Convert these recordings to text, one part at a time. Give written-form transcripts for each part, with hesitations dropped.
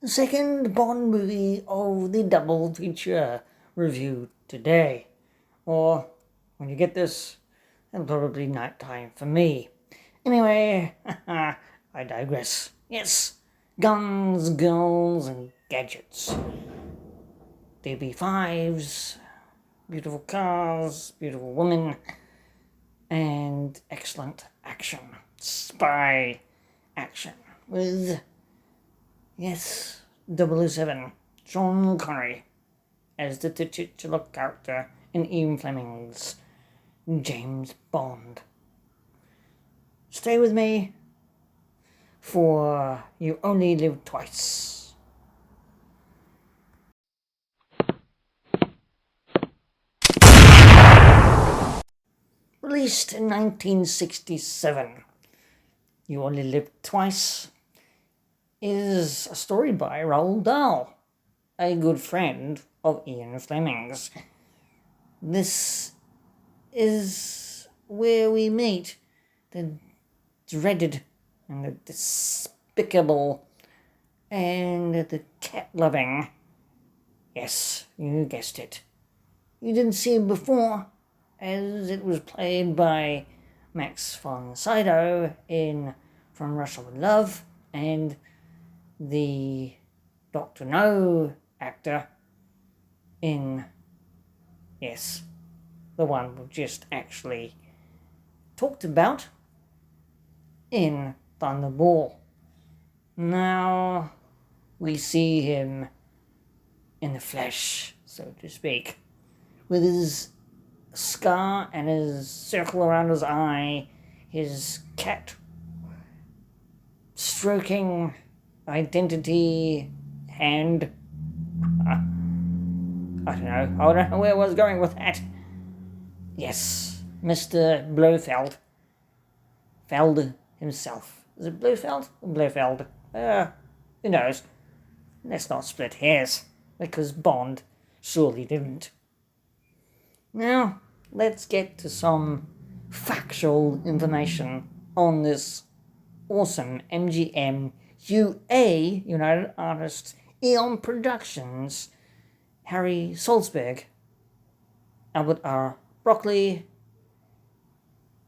the second Bond movie of the double feature review today. Or, when you get this, it'll probably night time for me. Anyway, I digress. Yes, guns, girls, and gadgets. DB5s, beautiful cars, beautiful women, and excellent action. Spy action with, yes, 007, Sean Connery, as the titular character in Ian Fleming's James Bond. Stay with me, for you only live twice. Released in 1967, You Only Live Twice is a story by Roald Dahl, a good friend of Ian Fleming's. This is where we meet the dreaded and the despicable and the cat-loving, yes, you guessed it, you didn't see him before, as it was played by Max von Sydow in From Russia with Love, and the Dr. No actor in, yes, the one we just actually talked about in Thunderball. Now we see him in the flesh, so to speak, with his scar and his circle around his eye, his cat stroking identity hand. I don't know where I was going with that. Yes, Mr. Blofeld. Feld himself. Is it Blofeld or Blofeld? Who knows? Let's not split hairs, because Bond surely didn't. Now, let's get to some factual information on this awesome MGM UA, United Artists, Eon Productions, Harry Salzberg, Albert R. Broccoli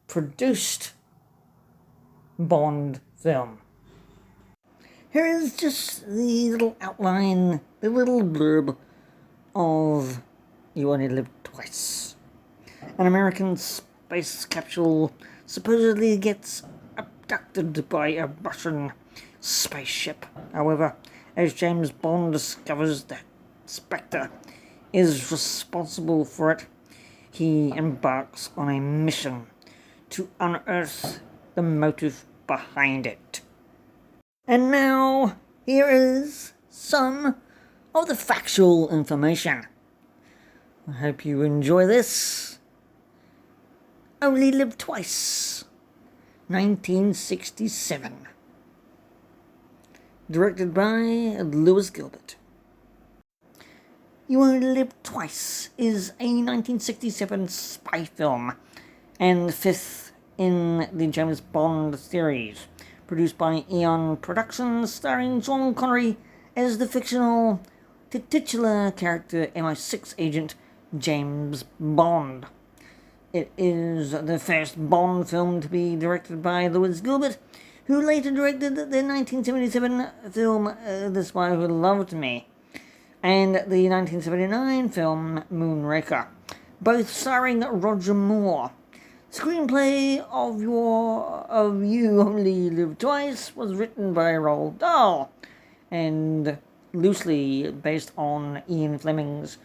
produced Bond film. Here is just the little outline, the little blurb of You Only Live Twice. An American space capsule supposedly gets abducted by a Russian spaceship. However, as James Bond discovers that Spectre is responsible for it, he embarks on a mission to unearth the motive behind it. And now, here is some of the factual information. I hope you enjoy this. Only Live Twice, 1967. Directed by Lewis Gilbert. You Only Live Twice is a 1967 spy film, and the fifth in the James Bond series, produced by Eon Productions, starring Sean Connery as the fictional titular character MI6 agent James Bond. It is the first Bond film to be directed by Lewis Gilbert, who later directed the 1977 film The Spy Who Loved Me, and the 1979 film Moonraker, both starring Roger Moore. Screenplay of You Only Live Twice was written by Roald Dahl, and loosely based on Ian Fleming's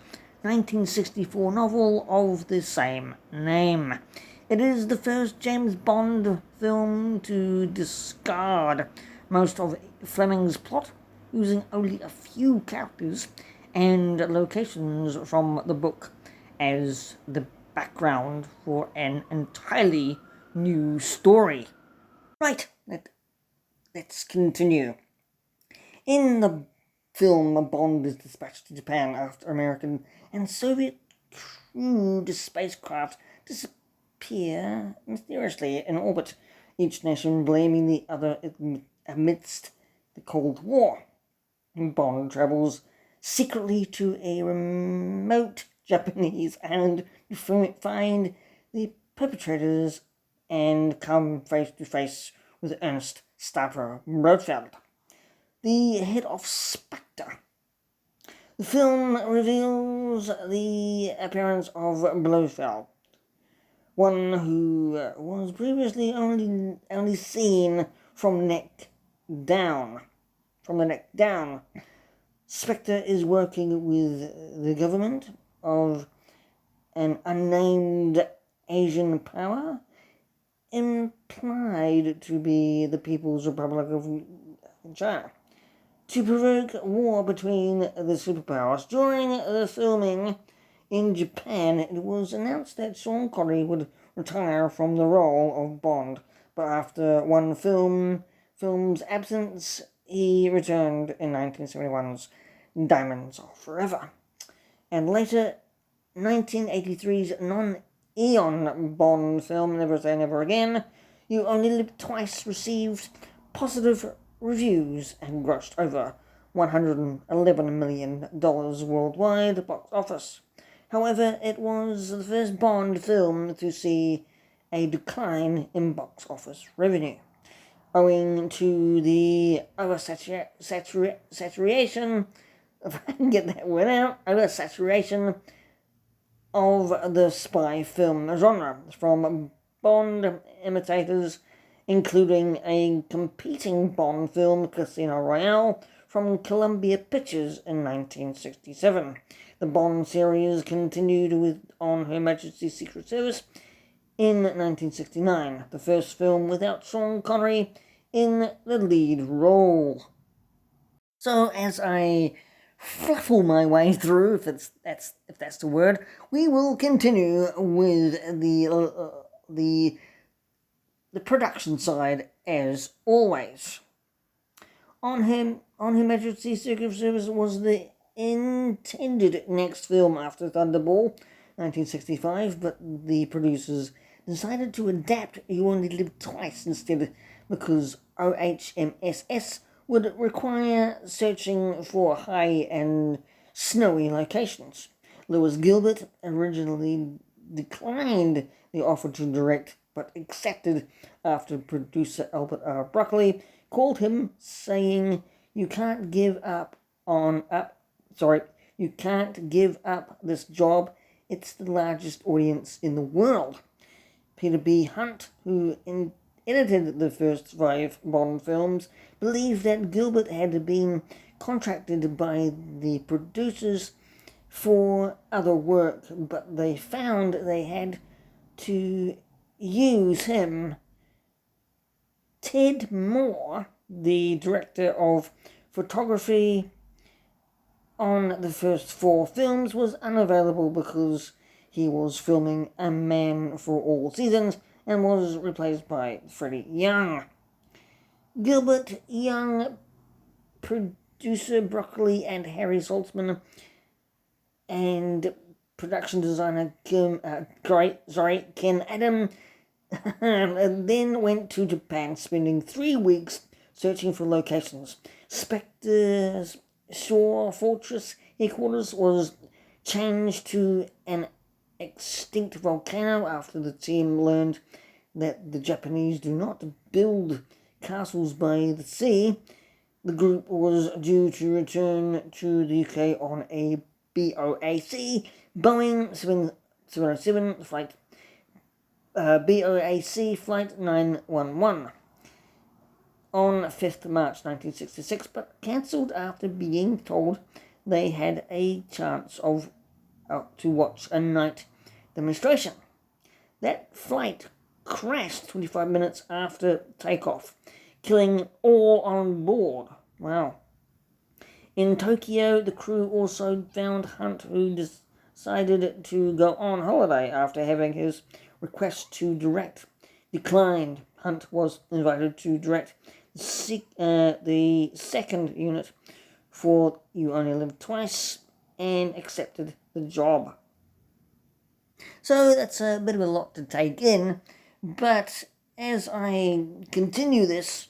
1964 novel of the same name. It is the first James Bond film to discard most of Fleming's plot, using only a few characters and locations from the book as the background for an entirely new story. Right, let's continue. In the film, Bond is dispatched to Japan after American and Soviet crewed spacecraft disappear mysteriously in orbit, each nation blaming the other amidst the Cold War. Bond travels secretly to a remote Japanese island to find the perpetrators and come face to face with Ernst Stavro Blofeld, the head of Spectre. The film reveals the appearance of Blofeld, one who was previously only seen from down, the neck down. Spectre is working with the government of an unnamed Asian power, implied to be the People's Republic of China, to provoke war between the superpowers. During the filming in Japan, it was announced that Sean Connery would retire from the role of Bond, but after one film's absence, he returned in 1971's Diamonds Are Forever. And later, 1983's non-Eon Bond film, Never Say Never Again, You Only Live Twice, received positive reviews and grossed over $111 million worldwide box office. However, it was the first Bond film to see a decline in box office revenue, owing to the oversaturation, if I can get that word out, oversaturation of the spy film genre from Bond imitators, including a competing Bond film, Casino Royale, from Columbia Pictures in 1967. The Bond series continued on Her Majesty's Secret Service in 1969, the first film without Sean Connery in the lead role. So as I fluffle my way through, if that's the word, we will continue with the production side as always. On Her Majesty's Secret Service was the intended next film after Thunderball, 1965, but the producers decided to adapt You Only Live Twice instead, because OHMSS would require searching for high and snowy locations. Lewis Gilbert originally declined the offer to direct, but accepted after producer Albert R. Broccoli called him, saying, you can't give up this job. It's the largest audience in the world. Peter B. Hunt, who edited the first 5 Bond films, believed that Gilbert had been contracted by the producers for other work, but they found they had to use him. Ted Moore, the director of photography on the first 4 films, was unavailable because he was filming A Man for All Seasons and was replaced by Freddie Young. Gilbert, Young, producer Broccoli, and Harry Saltzman, and production designer Ken Adam and then went to Japan, spending 3 weeks searching for locations. Spectre's Shore Fortress headquarters was changed to an extinct volcano after the team learned that the Japanese do not build castles by the sea. The group was due to return to the UK on a BOAC, Boeing 707 flight, BOAC Flight 911, on 5th March 1966, but cancelled after being told they had a chance of to watch a night demonstration. That flight crashed 25 minutes after takeoff, killing all on board. Wow. In Tokyo, the crew also found Hunt, who decided to go on holiday after having his request to direct declined. Hunt was invited to direct the second unit for You Only Live Twice and accepted the job. So that's a bit of a lot to take in, but as I continue this,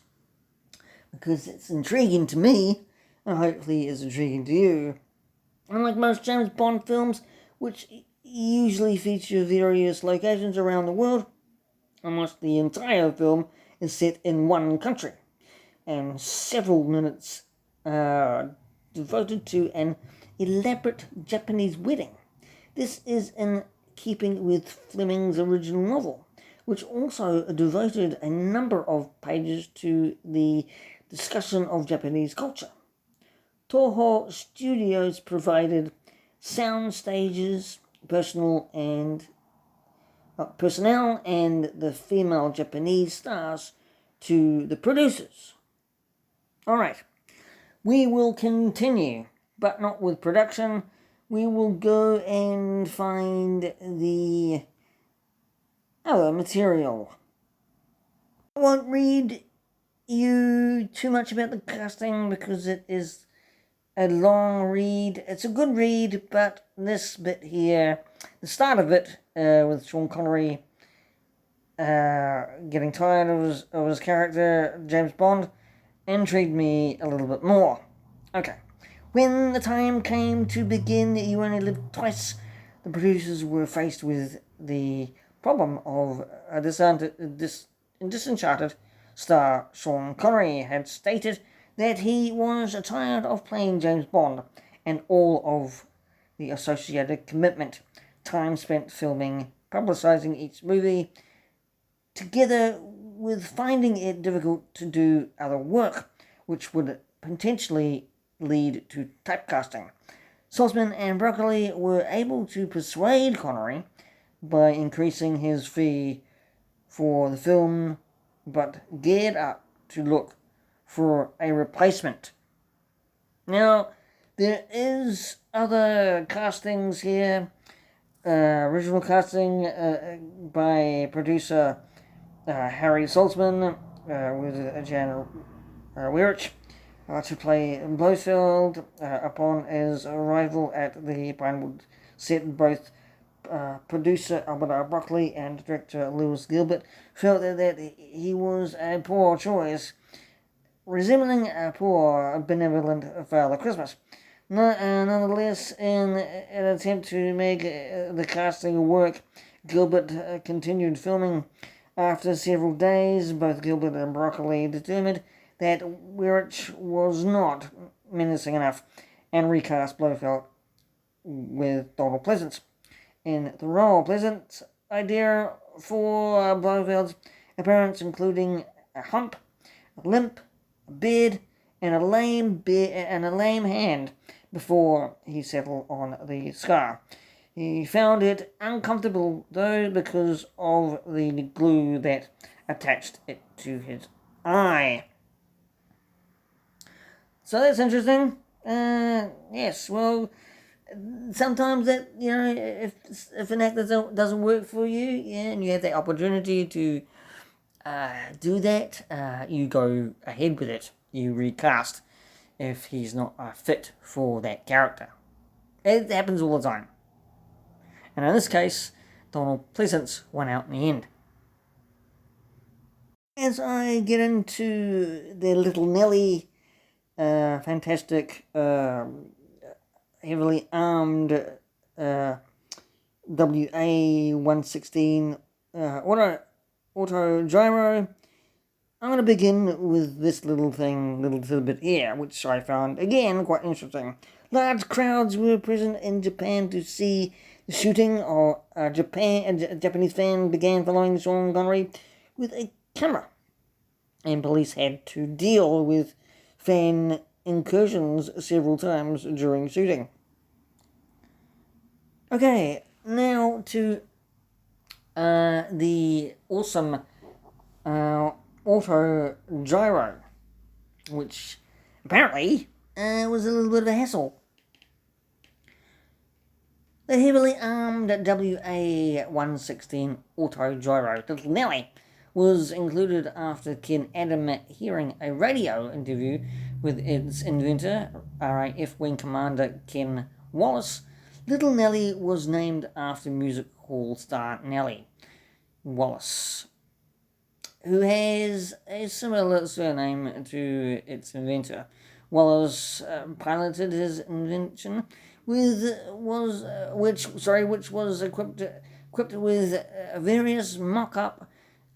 because it's intriguing to me, and hopefully is intriguing to you. Unlike most James Bond films, which usually feature various locations around the world, almost the entire film is set in one country, and several minutes are devoted to an elaborate Japanese wedding. This is in keeping with Fleming's original novel, which also devoted a number of pages to the discussion of Japanese culture. Toho Studios provided sound stages, personnel and the female Japanese stars to the producers. Alright, we will continue, but not with production. We will go and find the other material. I won't read you too much about the casting because it is a long read. It's a good read, but this bit here, the start of it, with Sean Connery getting tired of his character, James Bond, intrigued me a little bit more. Okay. When the time came to begin You Only Live Twice, the producers were faced with the problem of a disenchanted star. Sean Connery had stated that he was tired of playing James Bond and all of the associated commitment, time spent filming, publicising each movie, together with finding it difficult to do other work, which would potentially lead to typecasting. Saltzman and Broccoli were able to persuade Connery by increasing his fee for the film, but geared up to look for a replacement. Now, there is other castings here. Original casting by producer Harry Saltzman with Jan Weirich to play Blofeld. Upon his arrival at the Pinewood set, both producer Albert R. Broccoli and director Lewis Gilbert felt that he was a poor choice, resembling a poor, benevolent Father Christmas. Nonetheless, in an attempt to make the casting work, Gilbert continued filming. After several days, both Gilbert and Broccoli determined that Weirich was not menacing enough and recast Blofeld with Donald Pleasance in the role. Pleasance's idea for Blofeld's appearance including a hump, a limp, a beard, and a lame hand before he settled on the scar. He found it uncomfortable, though, because of the glue that attached it to his eye. So that's interesting. Yes, well, sometimes that, if an actor doesn't work for you, and you have the opportunity to do that, you go ahead with it. You recast if he's not fit for that character. It happens all the time. And in this case, Donald Pleasance won out in the end. As I get into the Little Nelly, fantastic, heavily armed WA-116 auto gyro, I'm going to begin with this little tidbit here, which I found, again, quite interesting. Large crowds were present in Japan to see the shooting. A Japanese fan began following Sean Connery with a camera, and police had to deal with fan incursions several times during shooting. Okay, now to the awesome auto gyro, which apparently was a little bit of a hassle. The heavily armed WA-116 auto gyro, Little Nelly, was included after Ken Adam hearing a radio interview with its inventor, RAF Wing Commander Ken Wallace. Little Nelly was named after music hall star Nellie Wallace, who has a similar surname to its inventor, Wallace piloted his invention, which was equipped with various mock-up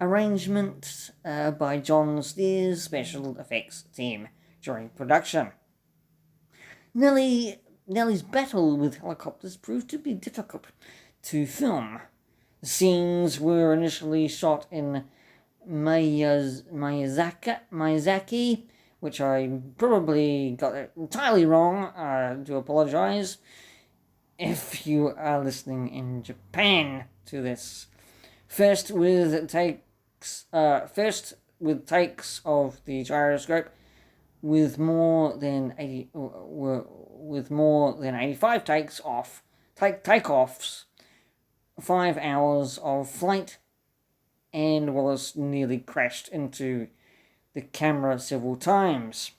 arrangements by John Steer's special effects team during production. Nellie's battle with helicopters proved to be difficult to film. The scenes were initially shot in Miyazaki, which I probably got it entirely wrong. I do apologize if you are listening in Japan to this. First with takes of the gyroscope with more than 85 takeoffs, 5 hours of flight, and Wallace nearly crashed into the camera several times.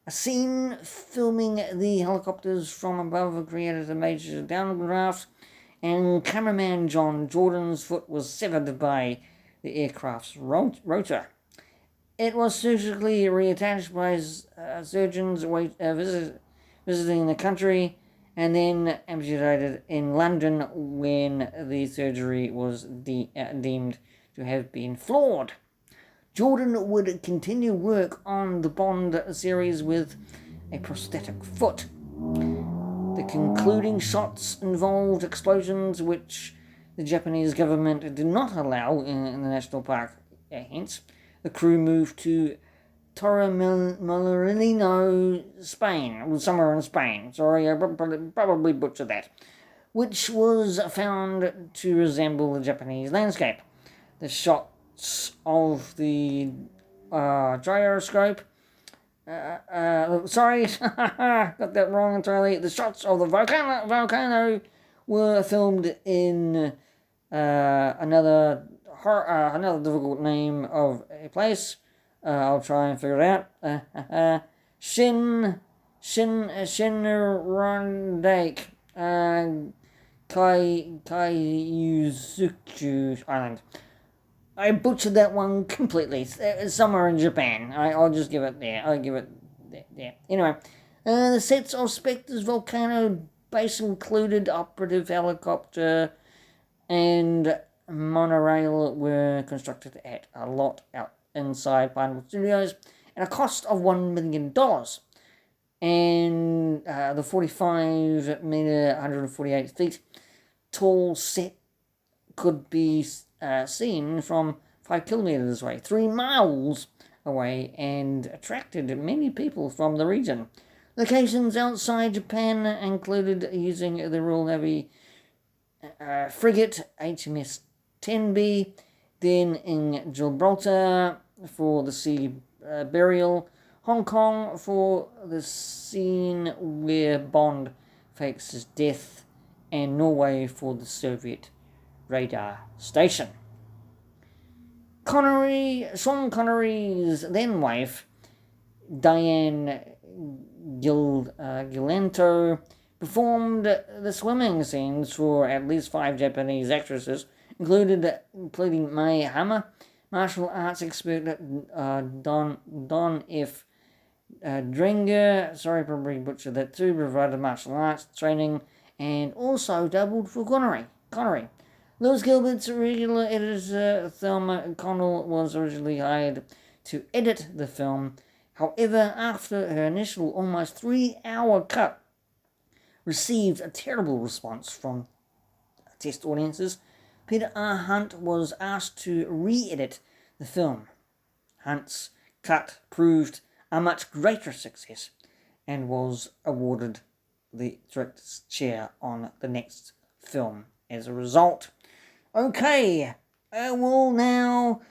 A scene filming the helicopters from above created a major downdraft, and cameraman John Jordan's foot was severed by the aircraft's rotor. It was surgically reattached by surgeons visiting the country, and then amputated in London when the surgery was deemed to have been flawed. Jordan would continue work on the Bond series with a prosthetic foot. The concluding shots involved explosions which the Japanese government did not allow in the national park. Hence, the crew moved to Torremolinos, Spain, somewhere in Spain. Sorry, I probably butchered that. Which was found to resemble the Japanese landscape. The shots of the gyroscope. Sorry, got that wrong entirely. The shots of the volcano were filmed in another difficult name of a place. I'll try and figure it out. Shinrondake, Kaiyuzuku Island. I butchered that one completely. It's somewhere in Japan. I'll just give it there. I'll give it there. Anyway, the sets of Spectre's volcano base included operative helicopter and monorail were constructed at a lot out inside Pinewood Studios at a cost of $1 million. And the 45 meter, 148 feet tall set could be seen from 5 kilometers away, 3 miles away, and attracted many people from the region. Locations outside Japan included using the Royal Navy frigate HMS Tenby, then in Gibraltar for the sea burial, Hong Kong for the scene where Bond fakes his death, and Norway for the Soviet radar station. Sean Connery's then wife, Diane Gilento, performed the swimming scenes for at least 5 Japanese actresses, including Mai Hama, martial arts expert Don F. Dringer, sorry, probably butchered that too, provided martial arts training and also doubled for Connery. Lewis Gilbert's regular editor, Thelma Connell, was originally hired to edit the film. However, after her initial almost 3-hour cut received a terrible response from test audiences, Peter R. Hunt was asked to re-edit the film. Hunt's cut proved a much greater success and was awarded the director's chair on the next film as a result. Okay, well now,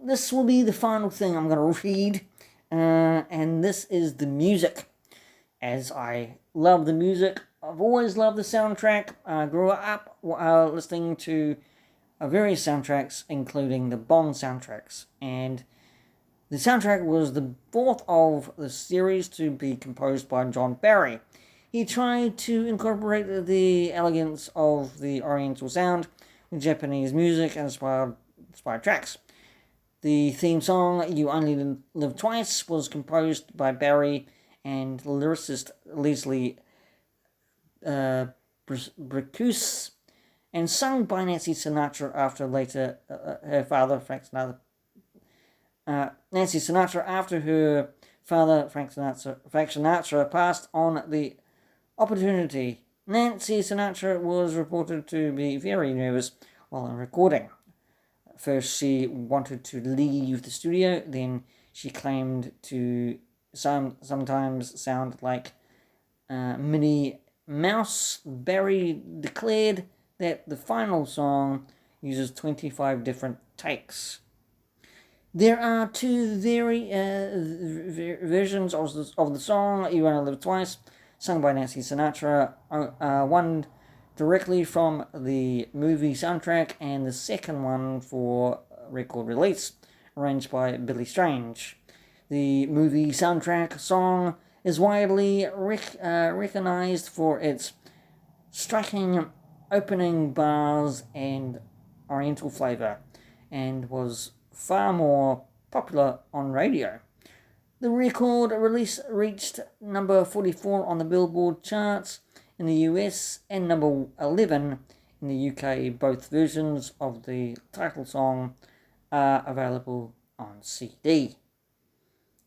this will be the final thing I'm going to read, and this is the music. As I love the music, I've always loved the soundtrack. I grew up listening to various soundtracks, including the Bond soundtracks, and the soundtrack was the 4th of the series to be composed by John Barry. He tried to incorporate the elegance of the Oriental sound with Japanese music and inspired tracks. The theme song, You Only Live Twice, was composed by Barry and lyricist Leslie Bricus, and sung by Nancy Sinatra after later her father Frank Sinatra. Nancy Sinatra after her father Frank Sinatra passed on the opportunity. Nancy Sinatra was reported to be very nervous while recording. First, she wanted to leave the studio, then she claimed to sometimes sound like Minnie Mouse. Barry declared that the final song uses 25 different takes. There are two versions of the song "You Only Live Twice," sung by Nancy Sinatra. One directly from the movie soundtrack, and the second one for record release, arranged by Billy Strange. The movie soundtrack song is widely recognized for its striking opening bars and oriental flavor, and was far more popular on radio. The record release reached number 44 on the Billboard charts in the US and number 11 in the UK. Both versions of the title song are available on CD.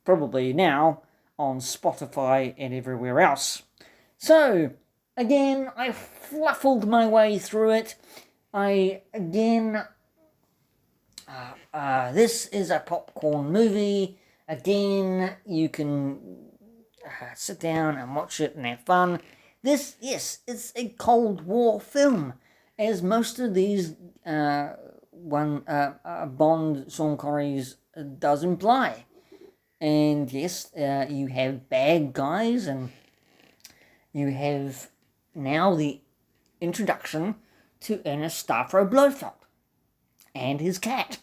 Probably now on Spotify and everywhere else. So, again, I fluffled my way through it. This is a popcorn movie. Again, you can sit down and watch it and have fun. This, yes, it's a Cold War film, as most of these Bond Sean Connery's does imply. And yes, you have bad guys, and you have now the introduction to Ernest Stavro Blofeld and his cat,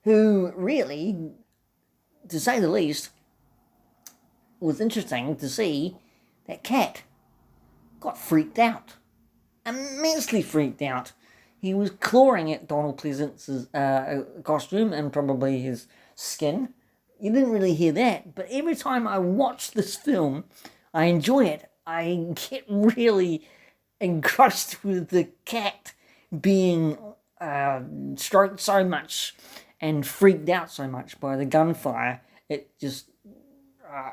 who really, to say the least, was interesting to see. That cat got freaked out, immensely freaked out. He was clawing at Donald Pleasance's costume and probably his skin. You didn't really hear that, but every time I watch this film, I enjoy it. I get really engrossed with the cat being stroked so much and freaked out so much by the gunfire. It just,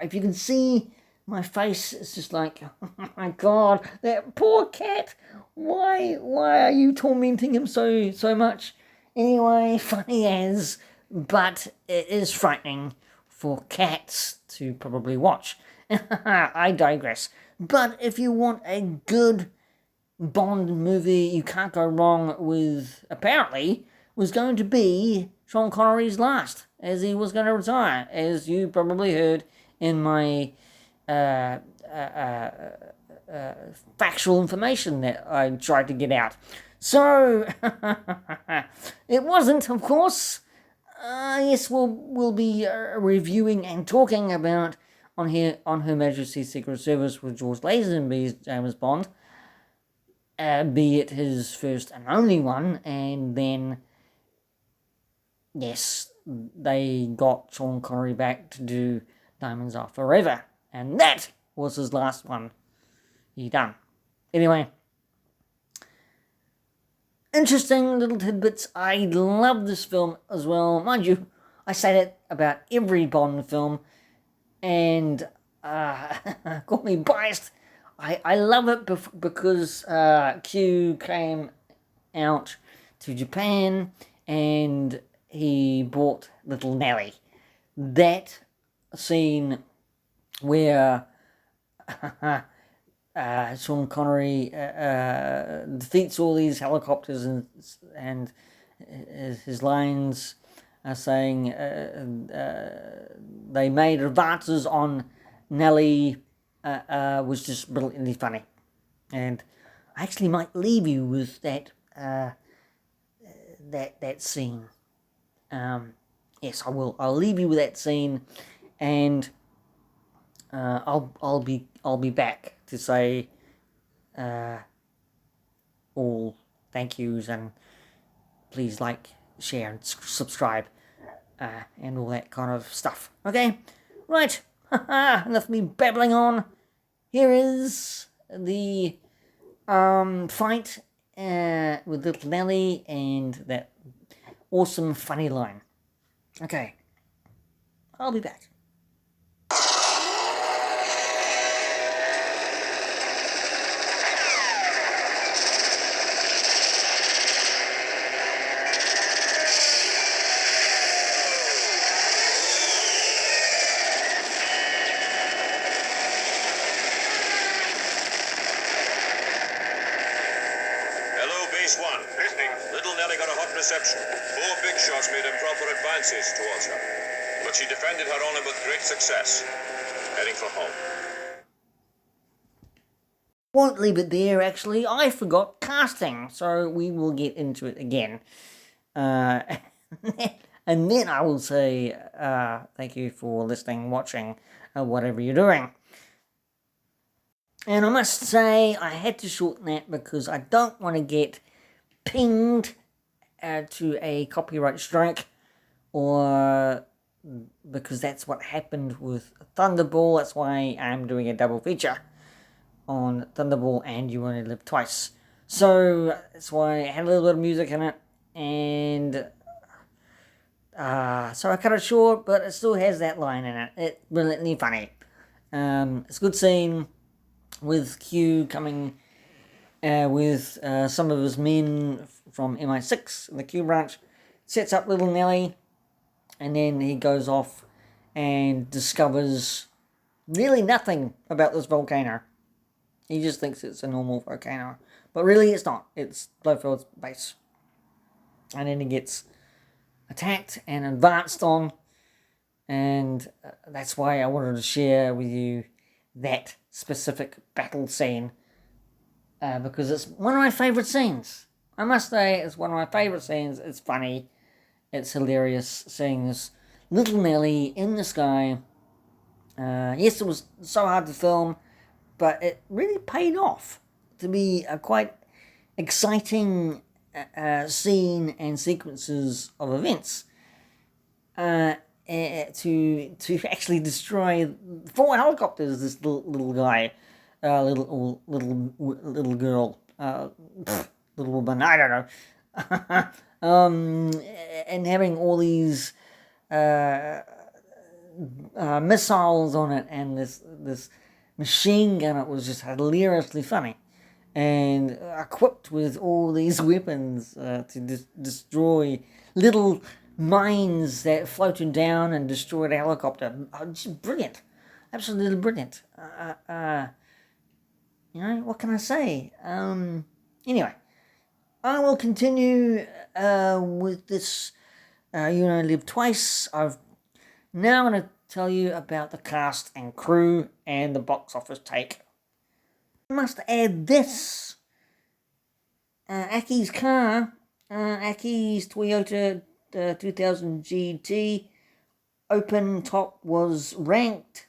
if you can see my face, it's just like, oh my God, that poor cat. Why are you tormenting him so much? Anyway, funny as, but it is frightening for cats to probably watch. I digress. But if you want a good Bond movie you can't go wrong with, apparently, was going to be Sean Connery's last, as he was going to retire, as you probably heard in my factual information that I tried to get out. So, it wasn't, of course. Yes, we'll be reviewing and talking about on Her Majesty's Secret Service with George Lazenby's James Bond, be it his first and only one, and then, yes, they got Sean Connery back to do Diamonds Are Forever, and that was his last one he done. Anyway, interesting little tidbits. I love this film as well. Mind you, I say that about every Bond film, and call me biased. I love it because Q came out to Japan and he bought little Nelly. That scene where Sean Connery defeats all these helicopters and his lines are saying they made advances on Nelly was just brilliantly funny. And I actually might leave you with that that scene. Yes, I will. I'll leave you with that scene, and I'll be back to say all thank yous, and please like, share, and subscribe, and all that kind of stuff. Okay, right. Enough of me babbling on. Here is the fight with Little Nelly and that awesome funny line. Okay, I'll be back. Base 1. Listening. Little Nellie got a hot reception. 4 big shots made improper advances towards her. But she defended her honor with great success. Heading for home. Won't leave it there, actually. I forgot casting, so we will get into it again. And then I will say thank you for listening, watching, whatever you're doing. And I must say, I had to shorten that because I don't want to get pinged to a copyright strike, or because that's what happened with Thunderball. That's why I'm doing a double feature on Thunderball and You Only Live Twice. So that's why I had a little bit of music in it, and so I cut it short, but it still has that line in it. It's brilliantly funny. It's a good scene with Q coming with some of his men from MI6, the Q branch, sets up Little Nelly, and then he goes off and discovers really nothing about this volcano. He just thinks it's a normal volcano, but really it's not. It's Blofeld's base. And then he gets attacked and advanced on, and that's why I wanted to share with you that specific battle scene, because it's one of my favourite scenes. I must say, it's one of my favourite scenes. It's funny, it's hilarious, seeing this Little Nelly in the sky. Yes, it was so hard to film, but it really paid off to be a quite exciting scene and sequences of events. To actually destroy 4 helicopters. This little guy, little girl, little woman. I don't know. And having all these missiles on it, and this machine gun. It was just hilariously funny, and equipped with all these weapons to destroy little mines that floated down and destroyed a helicopter. Just brilliant, absolutely brilliant. What can I say? Anyway, I will continue with this. You Only Live Twice. I've now going to tell you about the cast and crew and the box office take. I must add this. Aki's car, Aki's Toyota 2000 GT open top, was ranked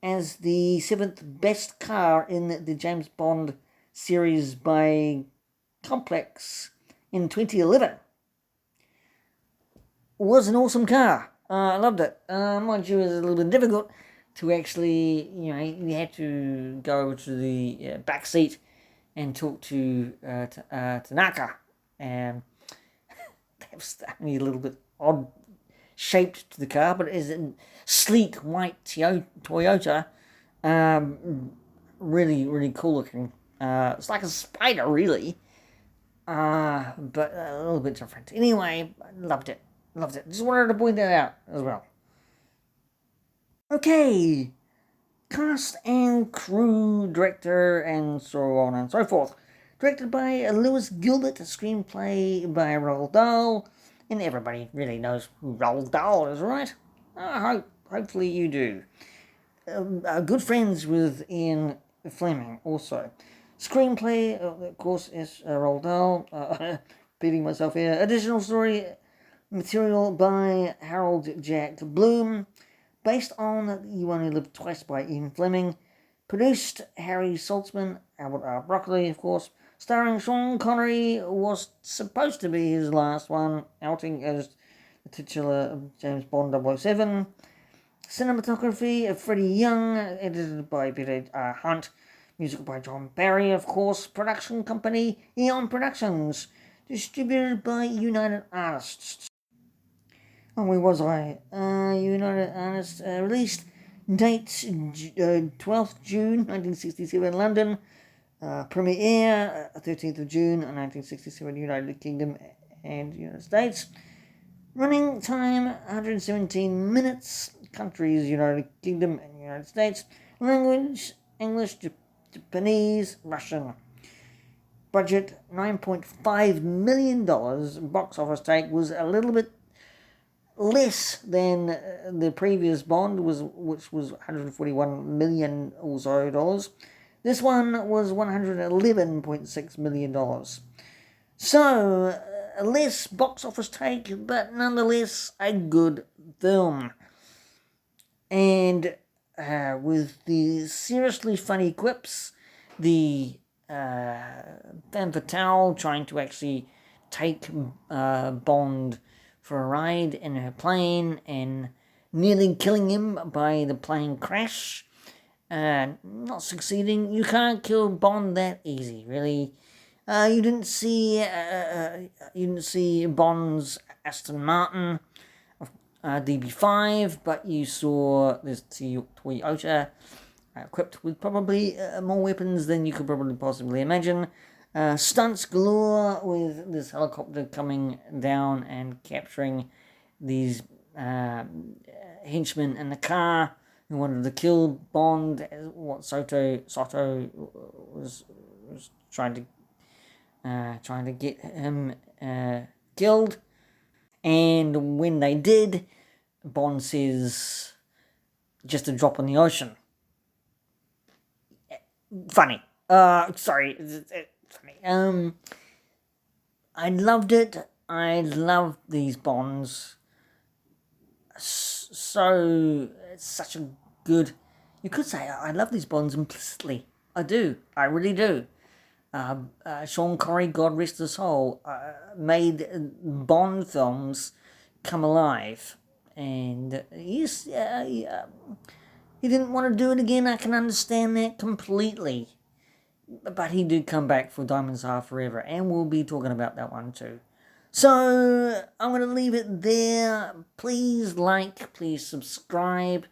as the 7th best car in the James Bond series by Complex in 2011. It was an awesome car. I loved it. Mind you, it was a little bit difficult to actually, you had to go over to the back seat and talk to Tanaka. And that was only a little bit odd shaped to the car, but it is a sleek white Toyota. Really, really cool looking. It's like a spider, really. But a little bit different. Anyway, loved it. Just wanted to point that out as well. Okay. Cast and crew, director, and so on and so forth. Directed by Lewis Gilbert, screenplay by Roald Dahl, and everybody really knows who Roald Dahl is, right? Hopefully you do. Good friends with Ian Fleming, also. Screenplay, of course, is Roald Dahl. Beating myself here. Additional story material by Harold Jack Bloom. Based on You Only Live Twice by Ian Fleming. Produced Harry Saltzman, Albert R. Broccoli, of course. Starring Sean Connery, was supposed to be his last one, outing as the titular James Bond 007. Cinematography of Freddie Young, edited by Peter Hunt. Music by John Barry, of course. Production company, P.G.M Productions. Distributed by United Artists. Oh, where was I? United Artists. Released date 12th June 1967, London. Premiere 13th of June 1967, United Kingdom and United States. Running time 117 minutes. Countries United Kingdom and United States. Language English, Japanese, Russian. Budget $9.5 million. Box office take was a little bit less than the previous Bond, which was $141 million or so dollars. This one was $111.6 million. So, a less box office take, but nonetheless a good film. And with the seriously funny quips, the femme fatale trying to actually take Bond for a ride in her plane and nearly killing him by the plane crash. Not succeeding. You can't kill Bond that easy, really. You didn't see Bond's Aston Martin DB5, but you saw this Toyota equipped with probably more weapons than you could probably possibly imagine. Stunts galore with this helicopter coming down and capturing these henchmen in the car who wanted to kill Bond. What Soto was trying to get him killed, and when they did, Bond says, "Just a drop in the ocean." Funny. Sorry. Funny. I loved it. I love these Bonds. So it's such a good. You could say I love these Bonds implicitly. I do. I really do. Sean Connery, God rest his soul, made Bond films come alive, and yes, he didn't want to do it again. I can understand that completely, but he did come back for Diamonds Are Forever, and we'll be talking about that one too. So I'm going to leave it there. Please like, please subscribe.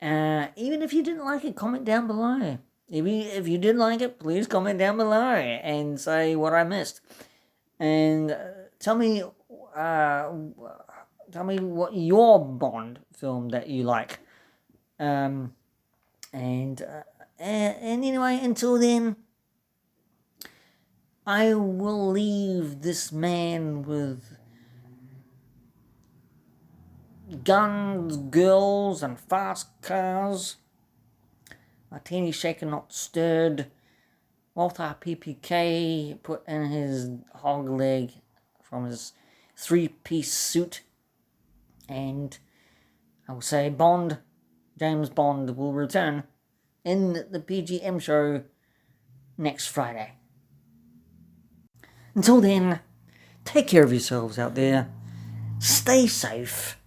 Even if you didn't like it, comment down below. If you did like it, please comment down below and say what I missed. And tell me what your Bond film that you like. And anyway, until then, I will leave this man with guns, girls, and fast cars. Martini shaken, not stirred. Walter PPK put in his hog leg from his three-piece suit. And I will say James Bond will return in the P.G.M show next Friday. Until then, take care of yourselves out there. Stay safe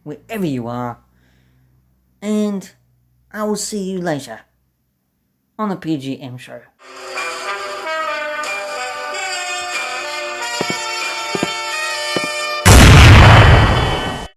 wherever you are. And I will see you later on the P.G.M show.